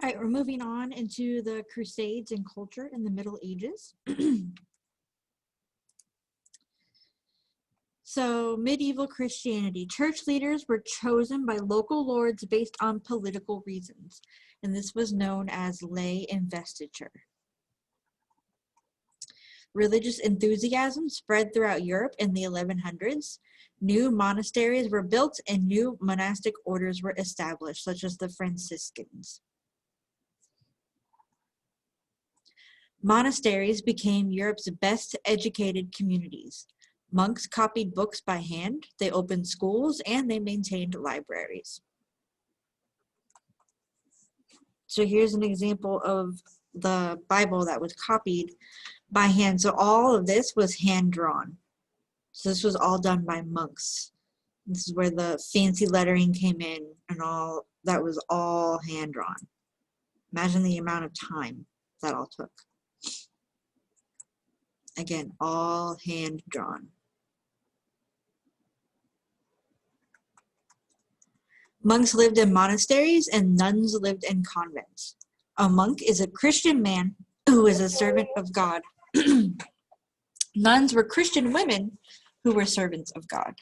All right, we're moving on into the Crusades and culture in the Middle Ages. So, medieval Christianity. Church leaders were chosen by local lords based on political reasons, and this was known as lay investiture. Religious enthusiasm spread throughout Europe in the 1100s. New monasteries were built and new monastic orders were established, such as the Franciscans. Monasteries became Europe's best educated communities. Monks copied books by hand, they opened schools, and they maintained libraries. So here's an example of the Bible that was copied by hand. So all of this was hand-drawn. So this was all done by monks. This is where the fancy lettering came in, and all that was all hand-drawn. Imagine the amount of time that all took. Again, all hand-drawn. Monks lived in monasteries and nuns lived in convents. A monk is a Christian man who is a servant of God. Nuns were Christian women who were servants of God.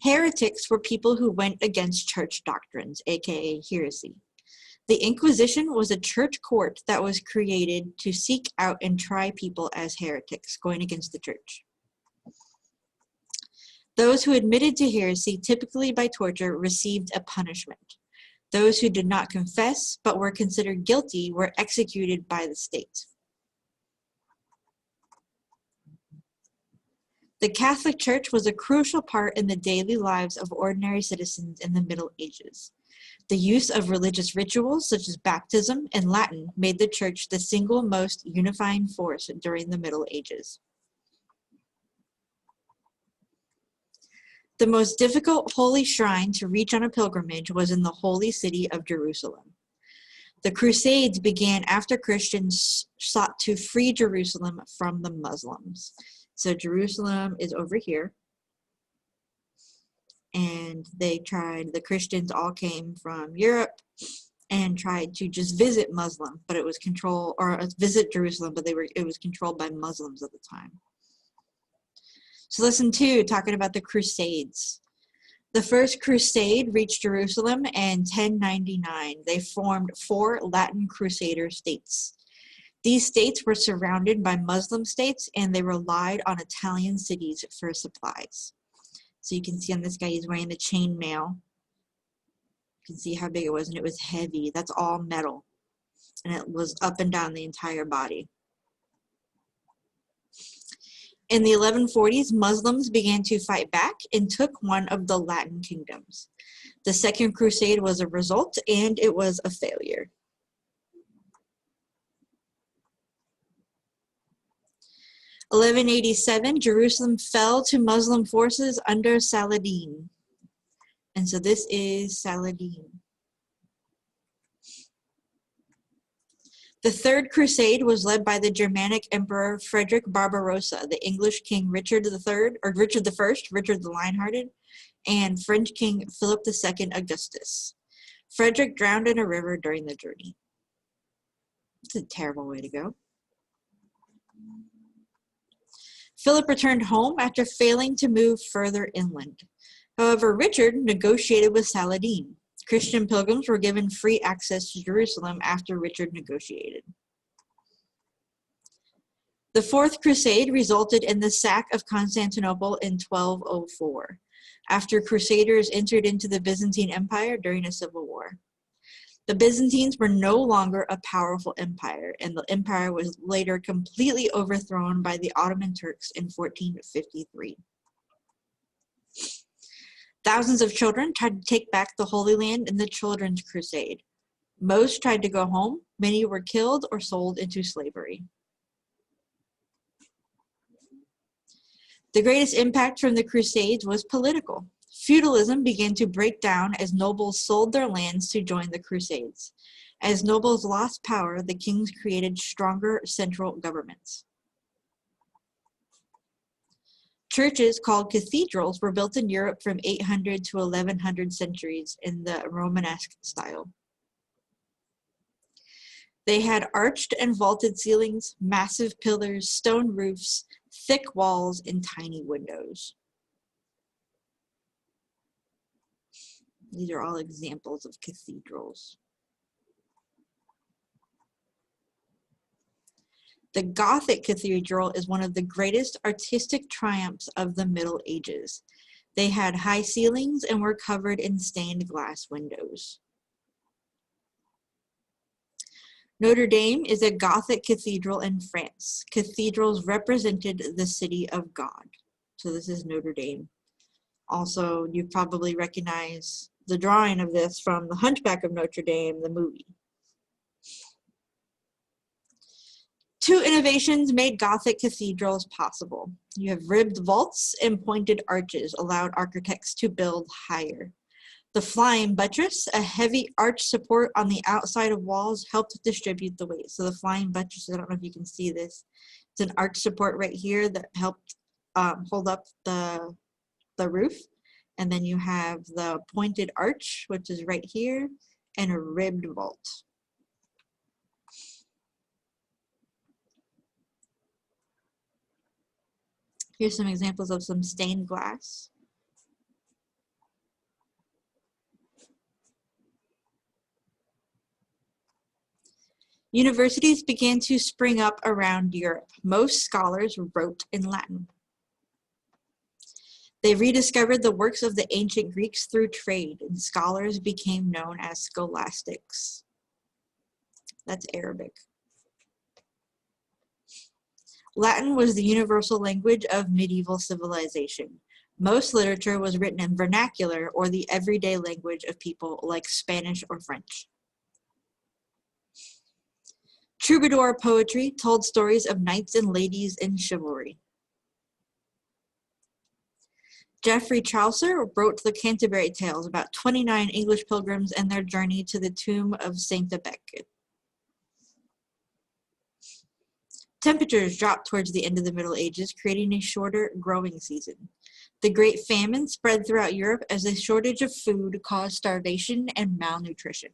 Heretics were people who went against church doctrines, aka heresy. The Inquisition was a church court that was created to seek out and try people as heretics, going against the church. Those who admitted to heresy, typically by torture, received a punishment. Those who did not confess but were considered guilty were executed by the state. The Catholic Church was a crucial part in the daily lives of ordinary citizens in the Middle Ages. The use of religious rituals, such as baptism and Latin, made the Church the single most unifying force during the Middle Ages. The most difficult holy shrine to reach on a pilgrimage was in the holy city of Jerusalem. The Crusades began after Christians sought to free Jerusalem from the Muslims. So Jerusalem is over here. And the Christians all came from Europe and tried to just visit visit Jerusalem, but it was controlled by Muslims at the time. So lesson 2, talking about the Crusades. The first crusade reached Jerusalem in 1099. They formed 4 Latin Crusader states. These states were surrounded by Muslim states, and they relied on Italian cities for supplies. So you can see on this guy, he's wearing the chain mail. You can see how big it was, and it was heavy. That's all metal, and it was up and down the entire body. In the 1140s, Muslims began to fight back and took one of the Latin kingdoms. The Second Crusade was a result, and it was a failure. In 1187, Jerusalem fell to Muslim forces under Saladin. And so this is Saladin. The Third Crusade was led by the Germanic Emperor Frederick Barbarossa, the English King Richard III, or Richard I, Richard the Lionhearted, and French King Philip II Augustus. Frederick drowned in a river during the journey. It's a terrible way to go. Philip returned home after failing to move further inland. However, Richard negotiated with Saladin. Christian pilgrims were given free access to Jerusalem after Richard negotiated. The Fourth Crusade resulted in the sack of Constantinople in 1204, after Crusaders entered into the Byzantine Empire during a civil war. The Byzantines were no longer a powerful empire, and the empire was later completely overthrown by the Ottoman Turks in 1453. Thousands of children tried to take back the Holy Land in the Children's Crusade. Most tried to go home. Many were killed or sold into slavery. The greatest impact from the Crusades was political. Feudalism began to break down as nobles sold their lands to join the Crusades. As nobles lost power, the kings created stronger central governments. Churches called cathedrals were built in Europe from 800 to 1100 centuries in the Romanesque style. They had arched and vaulted ceilings, massive pillars, stone roofs, thick walls, and tiny windows. These are all examples of cathedrals. The Gothic cathedral is one of the greatest artistic triumphs of the Middle Ages. They had high ceilings and were covered in stained glass windows. Notre Dame is a Gothic cathedral in France. Cathedrals represented the city of God. So this is Notre Dame. Also, you probably recognize the drawing of this from The Hunchback of Notre Dame, the movie. Two innovations made Gothic cathedrals possible. You have ribbed vaults and pointed arches allowed architects to build higher. The flying buttress, a heavy arch support on the outside of walls, helped distribute the weight. So the flying buttress, I don't know if you can see this, it's an arch support right here that helped hold up the roof. And then you have the pointed arch, which is right here, and a ribbed vault. Here's some examples of some stained glass. Universities began to spring up around Europe. Most scholars wrote in Latin. They rediscovered the works of the ancient Greeks through trade, and scholars became known as scholastics. That's Arabic. Latin was the universal language of medieval civilization. Most literature was written in vernacular or the everyday language of people like Spanish or French. Troubadour poetry told stories of knights and ladies in chivalry. Geoffrey Chaucer wrote the Canterbury Tales about 29 English pilgrims and their journey to the tomb of Saint Becket. Temperatures dropped towards the end of the Middle Ages, creating a shorter growing season. The Great Famine spread throughout Europe as a shortage of food caused starvation and malnutrition.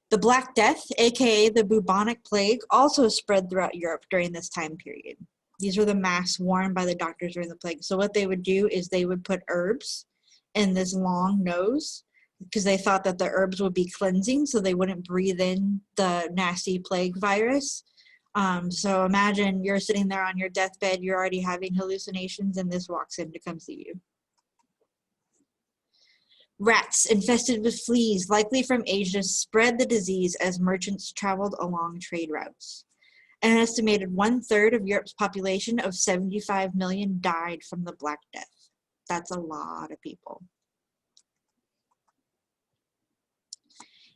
The Black Death, aka the bubonic plague, also spread throughout Europe during this time period. These were the masks worn by the doctors during the plague. So what they would do is they would put herbs in this long nose because they thought that the herbs would be cleansing so they wouldn't breathe in the nasty plague virus. So imagine you're sitting there on your deathbed, you're already having hallucinations, and this walks in to come see you. Rats infested with fleas, likely from Asia, spread the disease as merchants traveled along trade routes. An estimated 1/3 of Europe's population of 75 million died from the Black Death. That's a lot of people.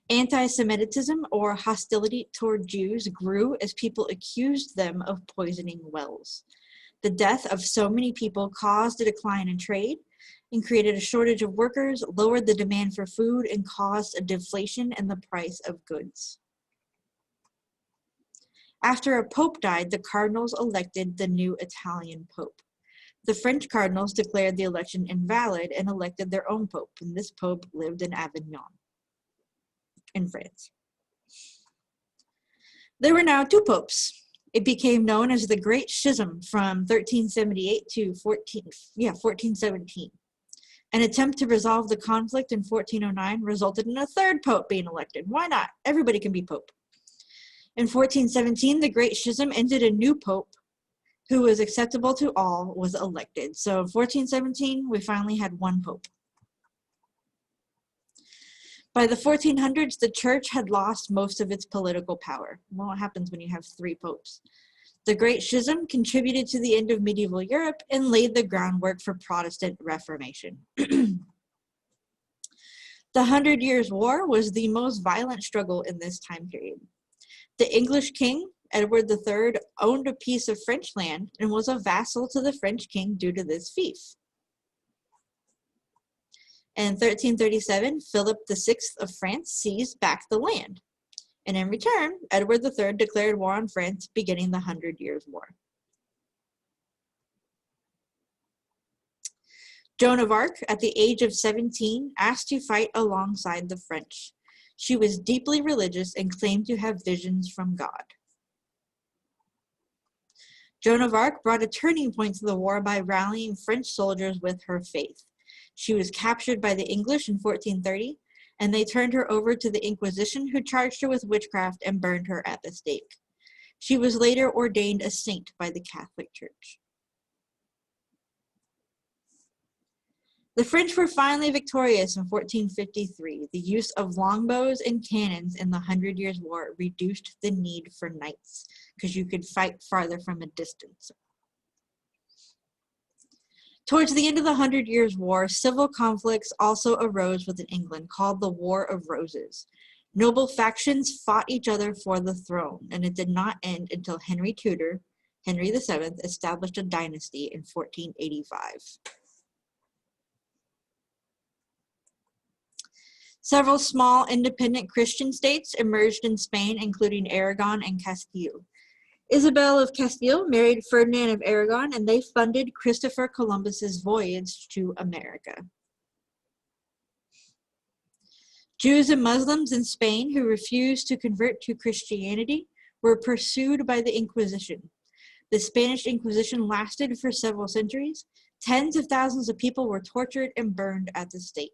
Anti-Semitism, or hostility toward Jews, grew as people accused them of poisoning wells. The death of so many people caused a decline in trade and created a shortage of workers, lowered the demand for food, and caused a deflation in the price of goods. After a pope died, the cardinals elected the new Italian pope. The French cardinals declared the election invalid and elected their own pope, and this pope lived in Avignon, in France. There were now two popes. It became known as the Great Schism from 1378 to 1417. An attempt to resolve the conflict in 1409 resulted in a third pope being elected. Why not? Everybody can be pope. In 1417, the Great Schism ended. A new pope who was acceptable to all was elected. So in 1417, we finally had one pope. By the 1400s, the church had lost most of its political power. Well, what happens when you have three popes? The Great Schism contributed to the end of medieval Europe and laid the groundwork for Protestant Reformation. The 100 Years' War was the most violent struggle in this time period. The English king, Edward III, owned a piece of French land and was a vassal to the French king due to this fief. In 1337, Philip VI of France seized back the land. And in return, Edward III declared war on France, beginning the 100 Years' War. Joan of Arc, at the age of 17, asked to fight alongside the French. She was deeply religious and claimed to have visions from God. Joan of Arc brought a turning point to the war by rallying French soldiers with her faith. She was captured by the English in 1430, and they turned her over to the Inquisition, who charged her with witchcraft and burned her at the stake. She was later ordained a saint by the Catholic Church. The French were finally victorious in 1453. The use of longbows and cannons in the 100 Years' War reduced the need for knights, because you could fight farther from a distance. Towards the end of the 100 Years' War, civil conflicts also arose within England, called the War of Roses. Noble factions fought each other for the throne, and it did not end until Henry Tudor, Henry VII, established a dynasty in 1485. Several small independent Christian states emerged in Spain, including Aragon and Castile. Isabel of Castile married Ferdinand of Aragon, and they funded Christopher Columbus's voyage to America. Jews and Muslims in Spain who refused to convert to Christianity were pursued by the Inquisition. The Spanish Inquisition lasted for several centuries. Tens of thousands of people were tortured and burned at the stake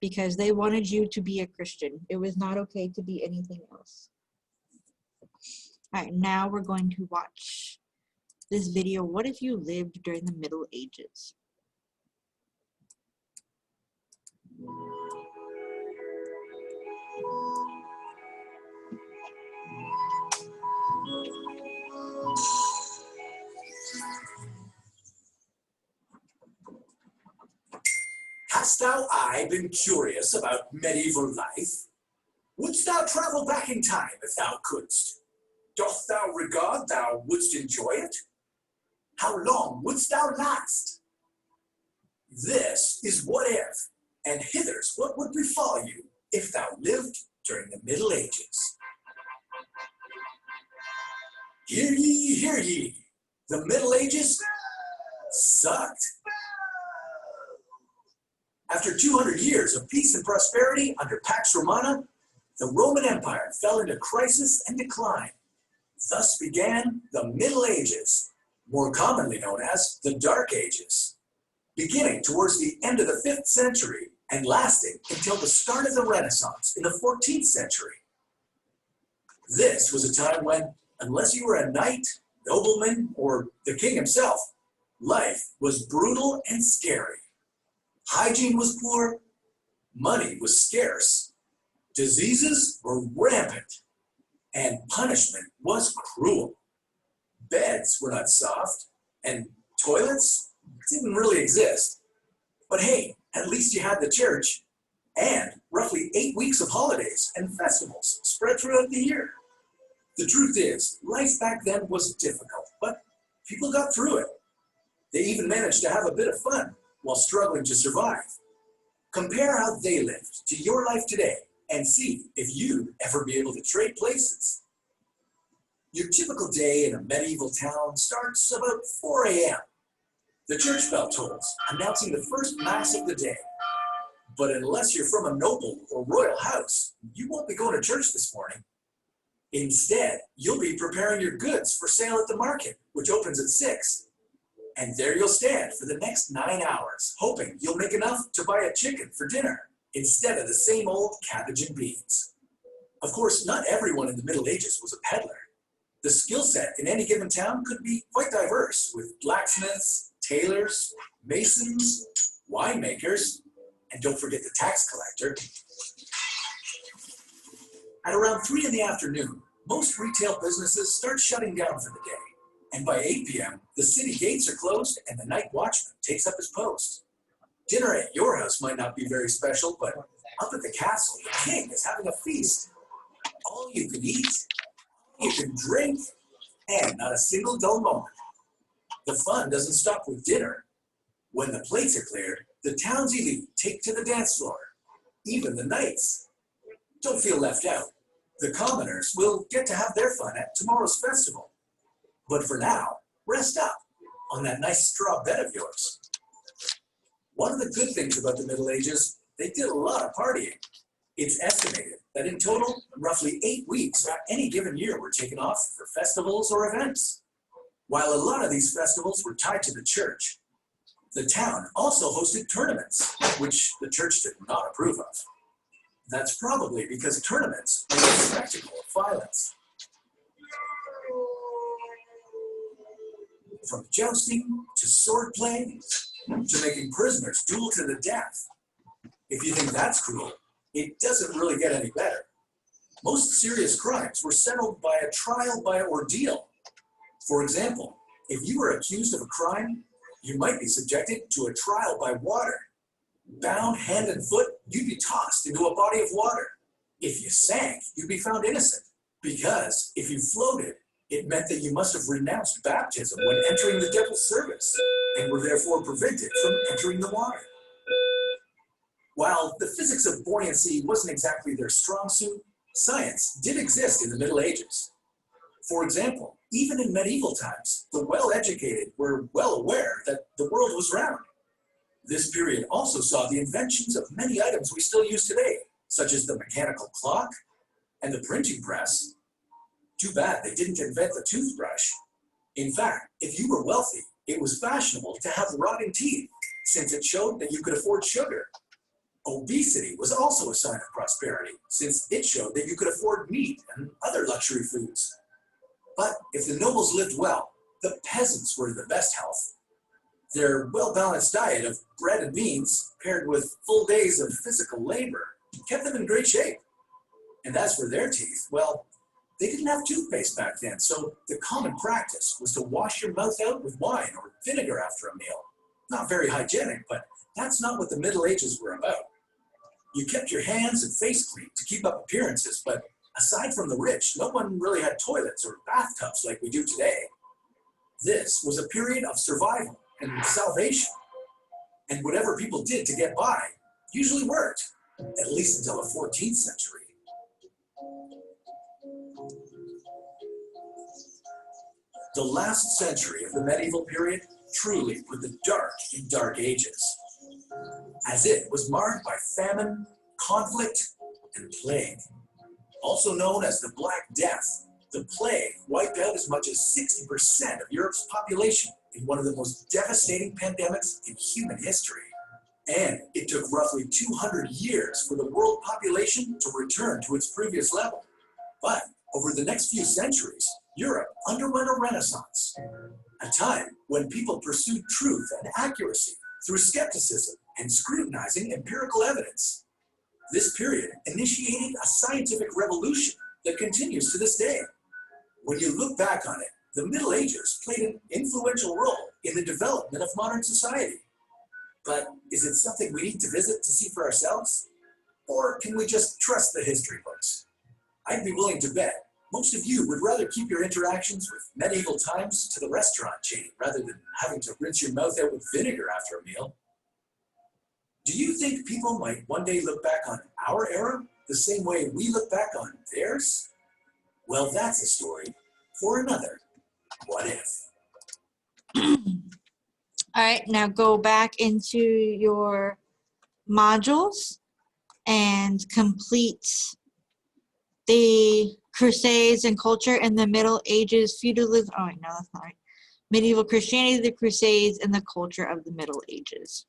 because they wanted you to be a Christian. It was not okay to be anything else. All right, now we're going to watch this video, What If You Lived During the Middle Ages? Hast thou aye been curious about medieval life? Wouldst thou travel back in time if thou couldst? Doth thou regard thou wouldst enjoy it? How long wouldst thou last? This is what if, and hither's what would befall you if thou lived during the Middle Ages. Hear ye, hear ye, the Middle Ages sucked. After 200 years of peace and prosperity under Pax Romana, the Roman Empire fell into crisis and decline. Thus began the Middle Ages, more commonly known as the Dark Ages, beginning towards the end of the 5th century and lasting until the start of the Renaissance in the 14th century. This was a time when, unless you were a knight, nobleman, or the king himself, life was brutal and scary. Hygiene was poor, money was scarce, diseases were rampant, and punishment was cruel. Beds were not soft, and toilets didn't really exist. But hey, at least you had the church, and roughly 8 weeks of holidays and festivals spread throughout the year. The truth is, life back then was difficult, but people got through it. They even managed to have a bit of fun while struggling to survive. Compare how they lived to your life today and see if you'd ever be able to trade places. Your typical day in a medieval town starts about 4 a.m. The church bell tolls, announcing the first mass of the day. But unless you're from a noble or royal house, you won't be going to church this morning. Instead, you'll be preparing your goods for sale at the market, which opens at 6. And there you'll stand for the next 9 hours, hoping you'll make enough to buy a chicken for dinner instead of the same old cabbage and beans. Of course, not everyone in the Middle Ages was a peddler. The skill set in any given town could be quite diverse, with blacksmiths, tailors, masons, winemakers, and don't forget the tax collector. At around 3 in the afternoon, most retail businesses start shutting down for the day. And by 8 p.m., the city gates are closed and the night watchman takes up his post. Dinner at your house might not be very special, but up at the castle, the king is having a feast. All you can eat, all you can drink, and not a single dull moment. The fun doesn't stop with dinner. When the plates are cleared, the town's elite take to the dance floor, even the knights. Don't feel left out. The commoners will get to have their fun at tomorrow's festival. But for now, rest up on that nice straw bed of yours. One of the good things about the Middle Ages, they did a lot of partying. It's estimated that in total, roughly 8 weeks of any given year were taken off for festivals or events. While a lot of these festivals were tied to the church, the town also hosted tournaments, which the church did not approve of. That's probably because tournaments were a spectacle of violence. From jousting to swordplay to making prisoners duel to the death. If you think that's cruel, it doesn't really get any better. Most serious crimes were settled by a trial by ordeal. For example, if you were accused of a crime, you might be subjected to a trial by water. Bound hand and foot, you'd be tossed into a body of water. If you sank, you'd be found innocent, because if you floated, it meant that you must have renounced baptism when entering the devil's service, and were therefore prevented from entering the water. While the physics of buoyancy wasn't exactly their strong suit, science did exist in the Middle Ages. For example, even in medieval times, the well-educated were well aware that the world was round. This period also saw the inventions of many items we still use today, such as the mechanical clock and the printing press. Too bad they didn't invent the toothbrush. In fact, if you were wealthy, it was fashionable to have rotting teeth, since it showed that you could afford sugar. Obesity was also a sign of prosperity, since it showed that you could afford meat and other luxury foods. But if the nobles lived well, the peasants were in the best health. Their well-balanced diet of bread and beans, paired with full days of physical labor, kept them in great shape. And as for their teeth, well, they didn't have toothpaste back then, so the common practice was to wash your mouth out with wine or vinegar after a meal. Not very hygienic, but that's not what the Middle Ages were about. You kept your hands and face clean to keep up appearances, but aside from the rich, no one really had toilets or bathtubs like we do today. This was a period of survival and salvation. And whatever people did to get by usually worked, at least until the 14th century. The last century of the medieval period truly were the dark ages, as it was marked by famine, conflict, and plague. Also known as the Black Death, the plague wiped out as much as 60% of Europe's population in one of the most devastating pandemics in human history. And it took roughly 200 years for the world population to return to its previous level. But over the next few centuries, Europe underwent a renaissance, a time when people pursued truth and accuracy through skepticism and scrutinizing empirical evidence. This period initiated a scientific revolution that continues to this day. When you look back on it, the Middle Ages played an influential role in the development of modern society. But is it something we need to visit to see for ourselves? Or can we just trust the history books? I'd be willing to bet most of you would rather keep your interactions with medieval times to the restaurant chain rather than having to rinse your mouth out with vinegar after a meal. Do you think people might one day look back on our era the same way we look back on theirs? Well, that's a story for another What If. All right, now go back into your modules and complete the Crusades and culture in the Middle Ages, feudalism. Oh, wait, no, that's not right. Medieval Christianity, the Crusades, and the culture of the Middle Ages.